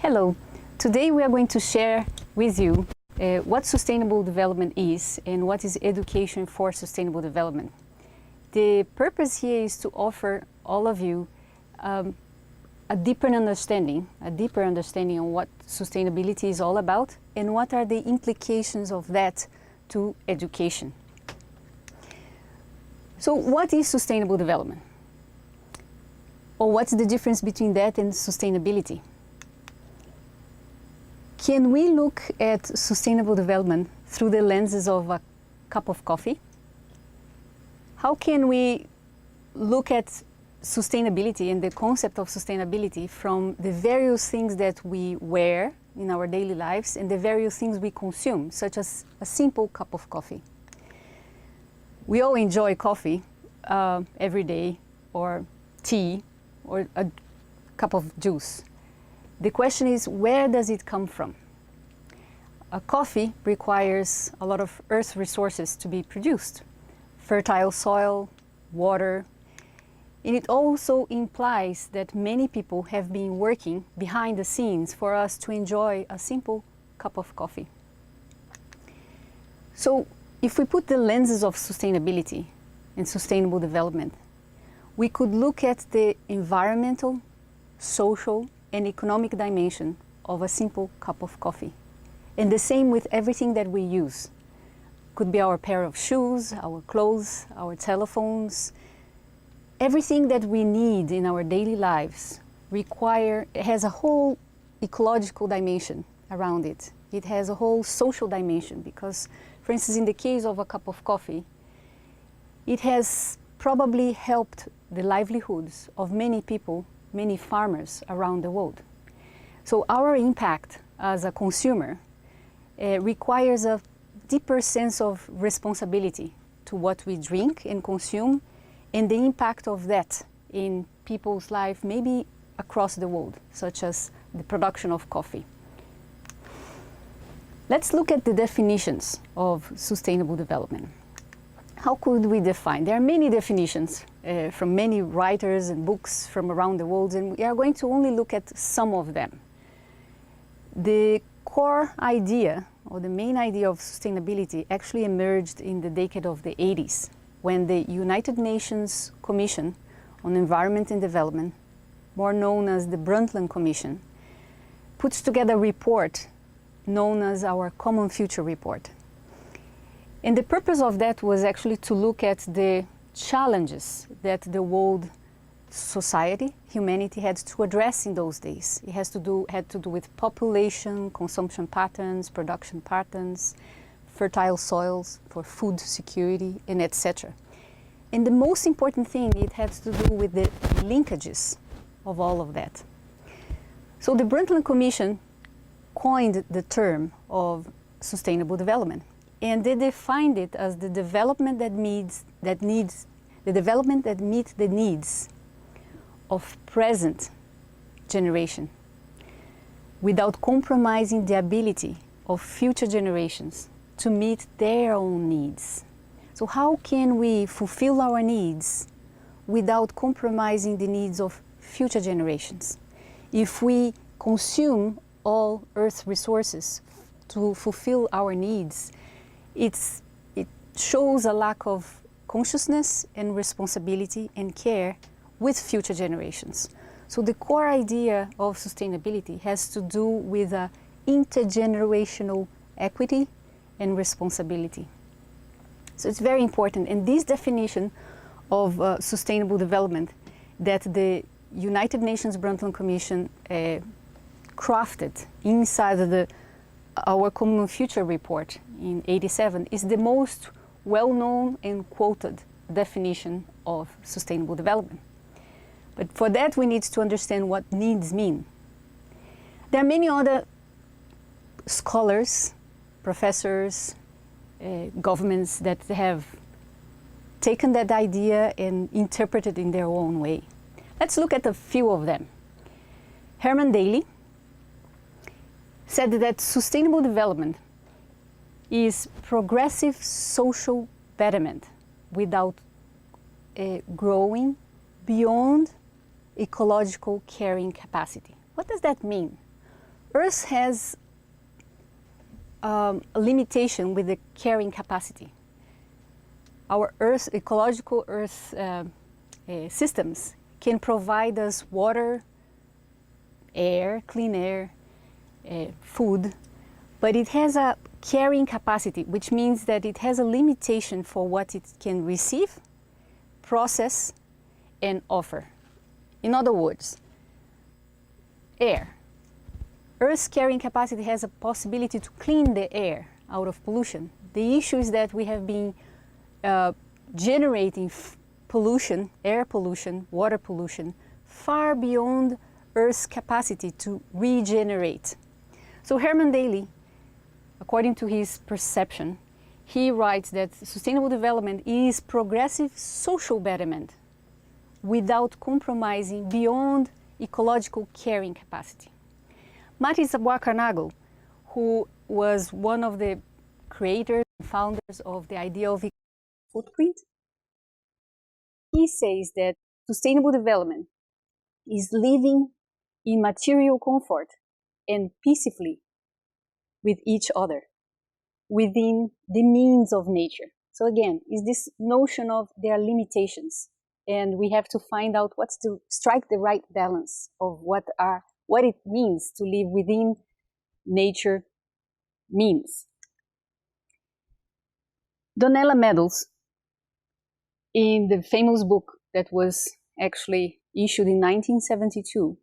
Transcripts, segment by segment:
Hello. Today we are going to share with you what sustainable development is and what is education for sustainable development. The purpose here is to offer all of you a deeper understanding on what sustainability is all about and what are the implications of that to education. So what is sustainable development? Or what's the difference between that and sustainability? Can we look at sustainable development through the lenses of a cup of coffee? How can we look at sustainability and the concept of sustainability from the various things that we wear in our daily lives and the various things we consume, such as a simple cup of coffee? We all enjoy coffee every day, or tea, or a cup of juice. The question is, where does it come from? A coffee requires a lot of earth resources to be produced. Fertile soil, water, and it also implies that many people have been working behind the scenes for us to enjoy a simple cup of coffee. So if we put the lenses of sustainability and sustainable development, we could look at the environmental, social, and economic dimension of a simple cup of coffee. And the same with everything that we use. Could be our pair of shoes, our clothes, our telephones. Everything that we need in our daily lives has a whole ecological dimension around it. It has a whole social dimension because, for instance, in the case of a cup of coffee, it has probably helped the livelihoods of many people, many farmers around the world. So our impact as a consumer requires a deeper sense of responsibility to what we drink and consume and the impact of that in people's life, maybe across the world, such as the production of coffee. Let's look at the definitions of sustainable development. How could we define? There are many definitions from many writers and books from around the world, and we are going to only look at some of them. The core idea, or the main idea of sustainability, actually emerged in the decade of the 80s, when the United Nations Commission on Environment and Development, more known as the Brundtland Commission, puts together a report known as our Common Future Report. And the purpose of that was actually to look at the challenges that the world society, humanity, had to address in those days. It had to do with population, consumption patterns, production patterns, fertile soils for food security, and etc. And the most important thing, it had to do with the linkages of all of that. So the Brundtland Commission coined the term of sustainable development. And they defined it as the development that meets the needs of present generation without compromising the ability of future generations to meet their own needs. So how can we fulfill our needs without compromising the needs of future generations? If we consume all Earth resources to fulfill our needs, it shows a lack of consciousness and responsibility and care with future generations. So the core idea of sustainability has to do with intergenerational equity and responsibility. So it's very important. And this definition of sustainable development that the United Nations Brundtland Commission crafted inside our Common Future Report in '87 is the most well-known and quoted definition of sustainable development. But for that, we need to understand what needs mean. There are many other scholars, professors, governments that have taken that idea and interpreted it in their own way. Let's look at a few of them. Herman Daly said that sustainable development is progressive social betterment without growing beyond ecological carrying capacity. What does that mean? Earth has a limitation with the carrying capacity. Our Earth, ecological Earth systems can provide us water, air, clean air, food, but it has a carrying capacity, which means that it has a limitation for what it can receive, process, and offer. In other words, air. Earth's carrying capacity has a possibility to clean the air out of pollution. The issue is that we have been generating pollution, air pollution, water pollution, far beyond Earth's capacity to regenerate. So Herman Daly, according to his perception, he writes that sustainable development is progressive social betterment without compromising beyond ecological carrying capacity. Mati Zabuacarnago, who was one of the creators and founders of the idea of footprint, he says that sustainable development is living in material comfort and peacefully with each other within the means of nature. So again, is this notion of there are limitations, and we have to find out what's to strike the right balance of what it means to live within nature means. Donella Meadows, in the famous book that was actually issued in 1972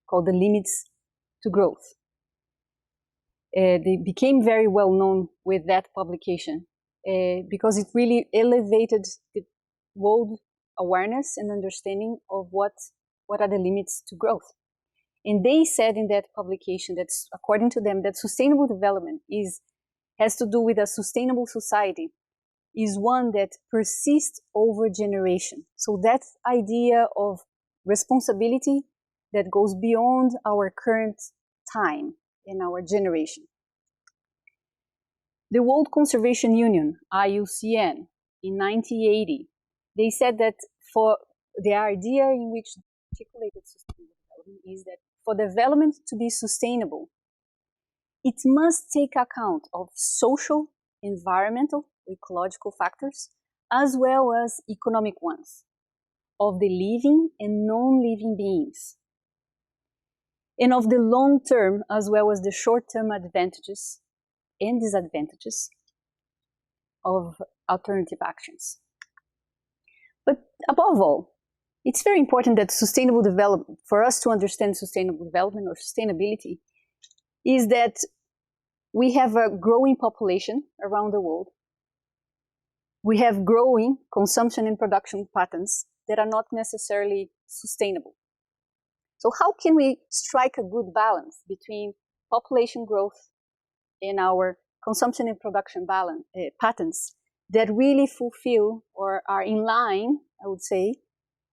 called The Limits to Growth, they became very well known with that publication because it really elevated the world awareness and understanding of what are the limits to growth. And they said in that publication that, according to them, that sustainable development has to do with a sustainable society, is one that persists over generation. So that idea of responsibility that goes beyond our current time and our generation. The World Conservation Union, IUCN, in 1980, they said that for the idea in which they articulated sustainable development is that for development to be sustainable, it must take account of social, environmental, ecological factors, as well as economic ones, of the living and non-living beings, and of the long-term as well as the short-term advantages and disadvantages of alternative actions. But above all, it's very important that sustainable development, for us to understand sustainable development or sustainability, is that we have a growing population around the world. We have growing consumption and production patterns that are not necessarily sustainable. So how can we strike a good balance between population growth and our consumption and production patterns that really fulfill or are in line, I would say,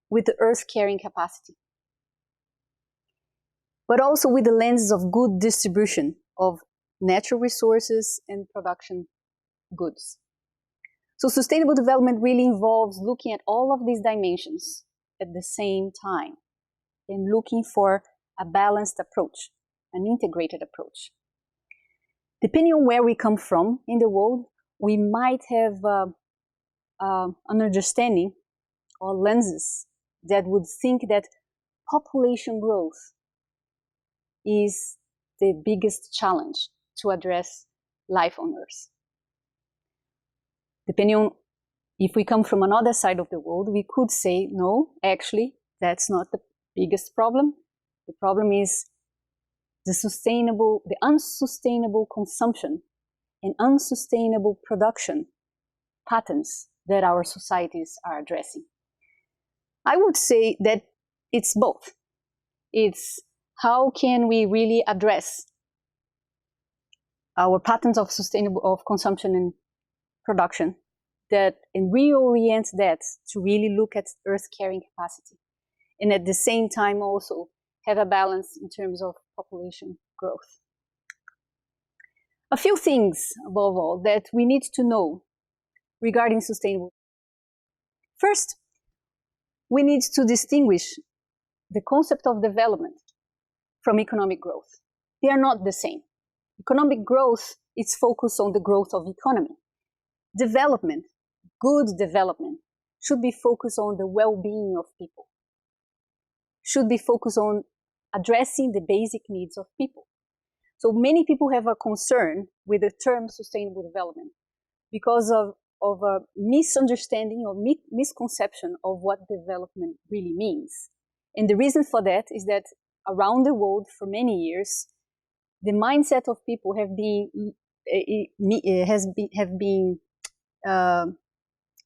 with the Earth's carrying capacity, but also with the lenses of good distribution of natural resources and production goods. So sustainable development really involves looking at all of these dimensions at the same time and looking for a balanced approach, an integrated approach. Depending on where we come from in the world, we might have an understanding or lenses that would think that population growth is the biggest challenge to address life on Earth. Depending on if we come from another side of the world, we could say, no, actually, that's not the biggest problem. The problem is the unsustainable consumption and unsustainable production patterns that our societies are addressing. I would say that it's both. It's how can we really address our patterns of consumption and production and reorient that to really look at Earth's carrying capacity, and at the same time also have a balance in terms of population growth. A few things, above all, that we need to know regarding sustainable. First, we need to distinguish the concept of development from economic growth. they are not the same. Economic growth is focused on the growth of economy. Development, good development, should be focused on the well-being of people, should be focused on addressing the basic needs of people. So many people have a concern with the term sustainable development because of a misunderstanding or misconception of what development really means. And the reason for that is that around the world for many years, the mindset of people have been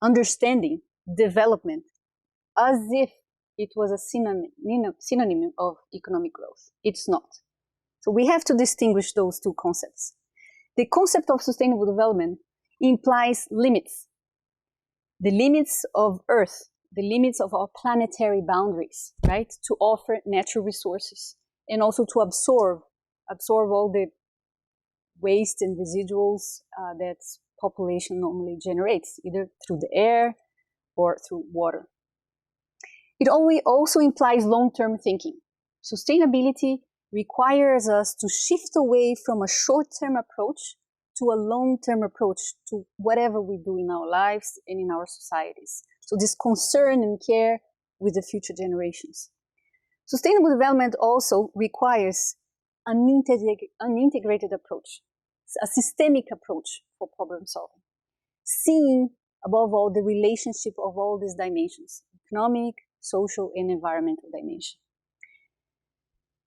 understanding development as if it was a synonym of economic growth. It's not. So we have to distinguish those two concepts. The concept of sustainable development implies limits. The limits of Earth, the limits of our planetary boundaries, right? To offer natural resources and also to absorb all the waste and residuals that population normally generates, either through the air or through water. It also implies long-term thinking. Sustainability requires us to shift away from a short-term approach to a long-term approach to whatever we do in our lives and in our societies. So this concern and care with the future generations. Sustainable development also requires an integrated approach, a systemic approach for problem solving, seeing above all the relationship of all these dimensions, economic, social, and environmental dimension.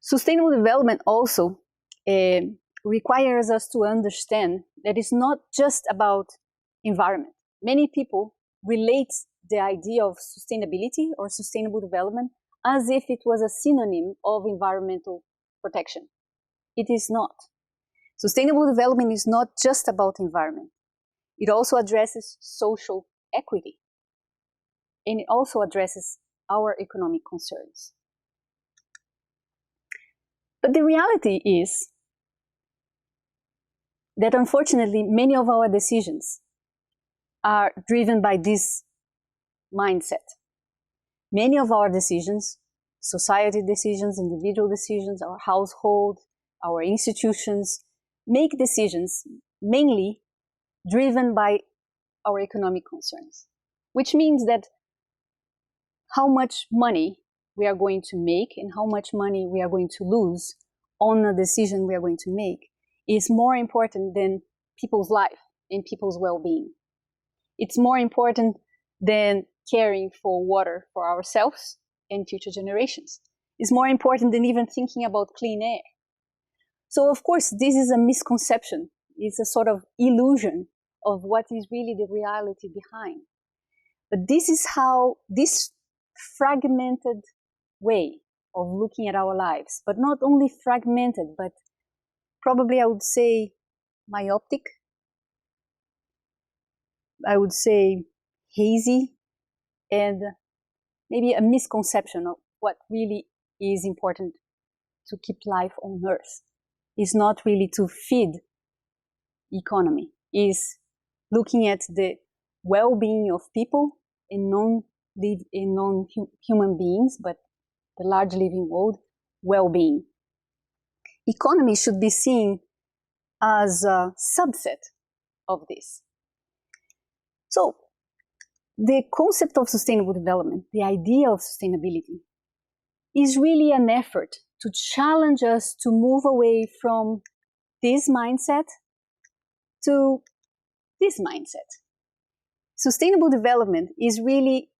Sustainable development also requires us to understand that it's not just about environment. Many people relate the idea of sustainability or sustainable development as if it was a synonym of environmental protection. It is not. Sustainable development is not just about environment. It also addresses social equity, and it also addresses our economic concerns. But the reality is that unfortunately many of our decisions are driven by this mindset. Many of our decisions, society decisions, individual decisions, our household, our institutions, make decisions mainly driven by our economic concerns, which means that how much money we are going to make and how much money we are going to lose on a decision we are going to make is more important than people's life and people's well-being. It's more important than caring for water for ourselves and future generations. It's more important than even thinking about clean air. So of course, this is a misconception. It's a sort of illusion of what is really the reality behind. But this is how this fragmented way of looking at our lives, but not only fragmented, but probably I would say myopic, I would say hazy, and maybe a misconception of what really is important to keep life on Earth. Is not really to feed economy, is looking at the well-being of people and non-human beings, but the large living world, well-being. Economy should be seen as a subset of this. So, the concept of sustainable development, the idea of sustainability, is really an effort to challenge us to move away from this mindset to this mindset. Sustainable development is really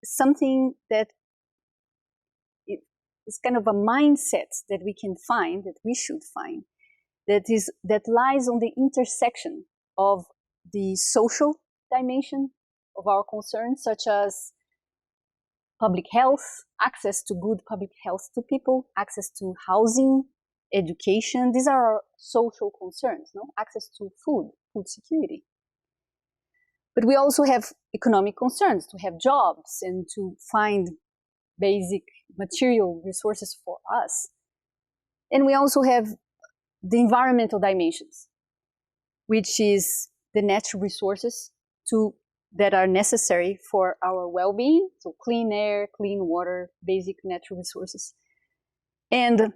something that is kind of a mindset that we can find, that we should find, that lies on the intersection of the social dimension of our concerns, such as public health, access to good public health to people, access to housing, education. These are our social concerns, no? Access to food security. But we also have economic concerns, to have jobs and to find basic material resources for us. And we also have the environmental dimensions, which is the natural resources that are necessary for our well-being, so clean air, clean water, basic natural resources. And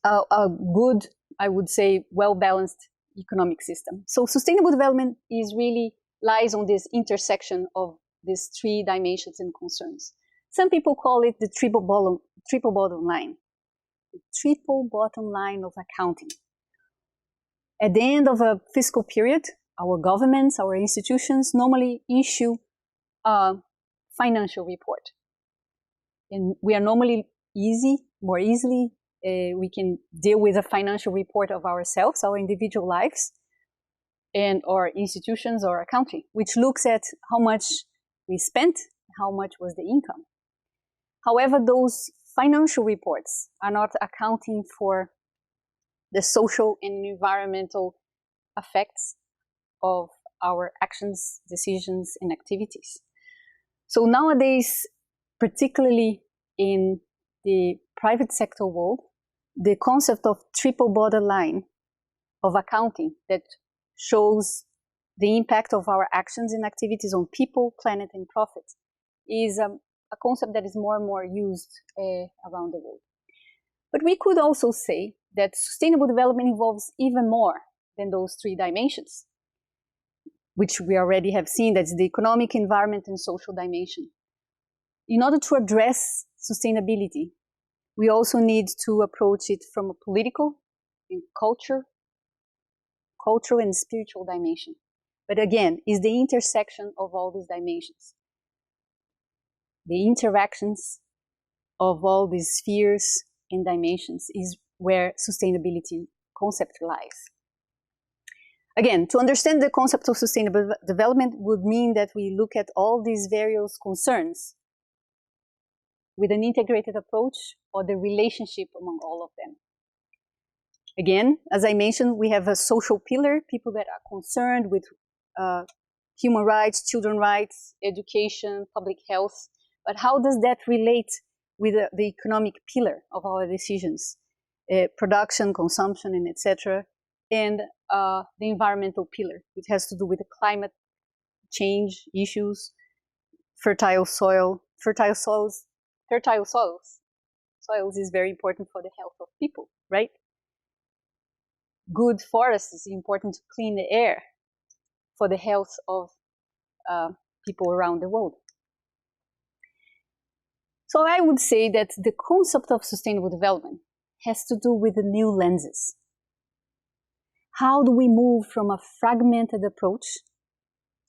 a good, I would say, well-balanced economic system. So sustainable development is really lies on this intersection of these three dimensions and concerns. Some people call it the triple bottom line. The triple bottom line of accounting. At the end of a fiscal period, our governments, our institutions normally issue a financial report. And we are normally more easily, we can deal with a financial report of ourselves, our individual lives, and our institutions or a country, which looks at how much we spent, how much was the income. However, those financial reports are not accounting for the social and environmental effects of our actions, decisions, and activities. So nowadays, particularly in the private sector world, the concept of triple bottom line of accounting that shows the impact of our actions and activities on people, planet, and profit is a concept that is more and more used around the world. But we could also say that sustainable development involves even more than those three dimensions, which we already have seen, that's the economic, environment, and social dimension. In order to address sustainability, we also need to approach it from a political and cultural and spiritual dimension. But again, it's the intersection of all these dimensions. The interactions of all these spheres and dimensions is where sustainability concept lies. Again, to understand the concept of sustainable development would mean that we look at all these various concerns with an integrated approach or the relationship among all of them. Again, as I mentioned, we have a social pillar, people that are concerned with human rights, children's rights, education, public health. But how does that relate with the economic pillar of our decisions? Production, consumption, and etc. And the environmental pillar, which has to do with the climate change issues, fertile soils is very important for the health of people, right? Good forests is important to clean the air for the health of people around the world. So I would say that the concept of sustainable development has to do with the new lenses. How do we move from a fragmented approach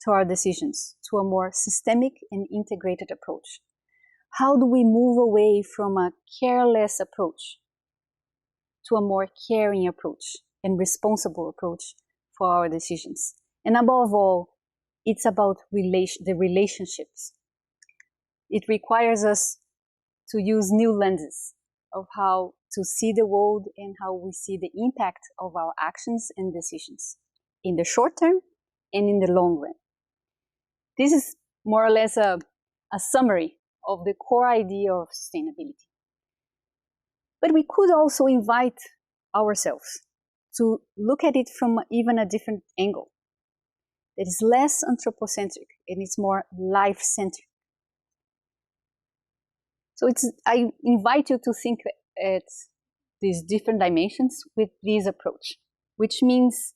to our decisions to a more systemic and integrated approach? How do we move away from a careless approach to a more caring approach and responsible approach for our decisions? And above all, it's about the relationships. It requires us to use new lenses of how to see the world and how we see the impact of our actions and decisions in the short term and in the long run. This is more or less a summary of the core idea of sustainability. But we could also invite ourselves to look at it from even a different angle. It is less anthropocentric and it's more life-centric. So I invite you to think at these different dimensions with this approach, which means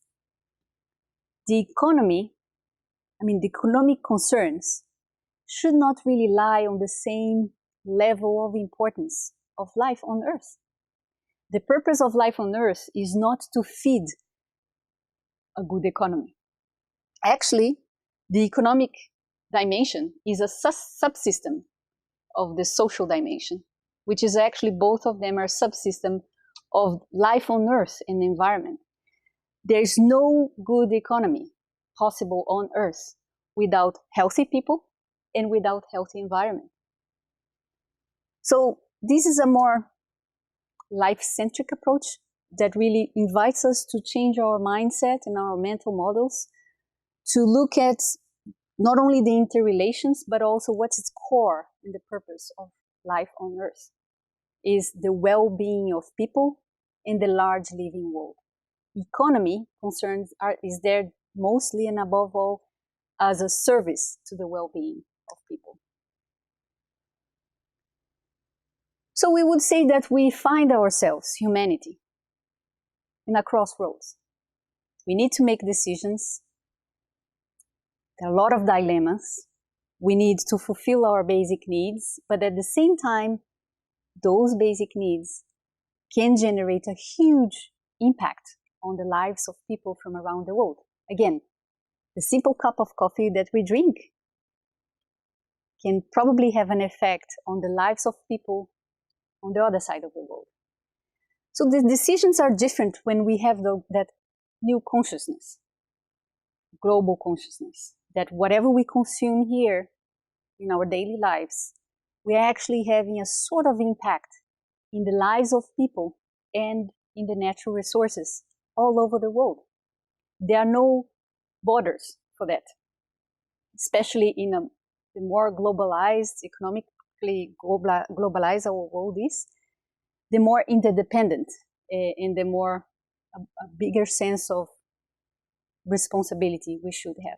the economic concerns should not really lie on the same level of importance of life on Earth. The purpose of life on Earth is not to feed a good economy. Actually, the economic dimension is a subsystem of the social dimension, which is actually both of them are subsystem of life on Earth and the environment. There is no good economy possible on Earth without healthy people and without healthy environment. So this is a more life-centric approach that really invites us to change our mindset and our mental models to look at not only the interrelations, but also what's its core and the purpose of life on Earth is the well-being of people in the large living world. Economy concerns is there mostly and above all as a service to the well-being of people. So we would say that we find ourselves, humanity, in a crossroads. We need to make decisions. There are a lot of dilemmas. We need to fulfill our basic needs, but at the same time, those basic needs can generate a huge impact on the lives of people from around the world. Again, the simple cup of coffee that we drink can probably have an effect on the lives of people on the other side of the world. So the decisions are different when we have that new consciousness, global consciousness, that whatever we consume here in our daily lives, we are actually having a sort of impact in the lives of people and in the natural resources all over the world. There are no borders for that, especially in the more globalized, economically globalized our world is, the more interdependent and the more a bigger sense of responsibility we should have.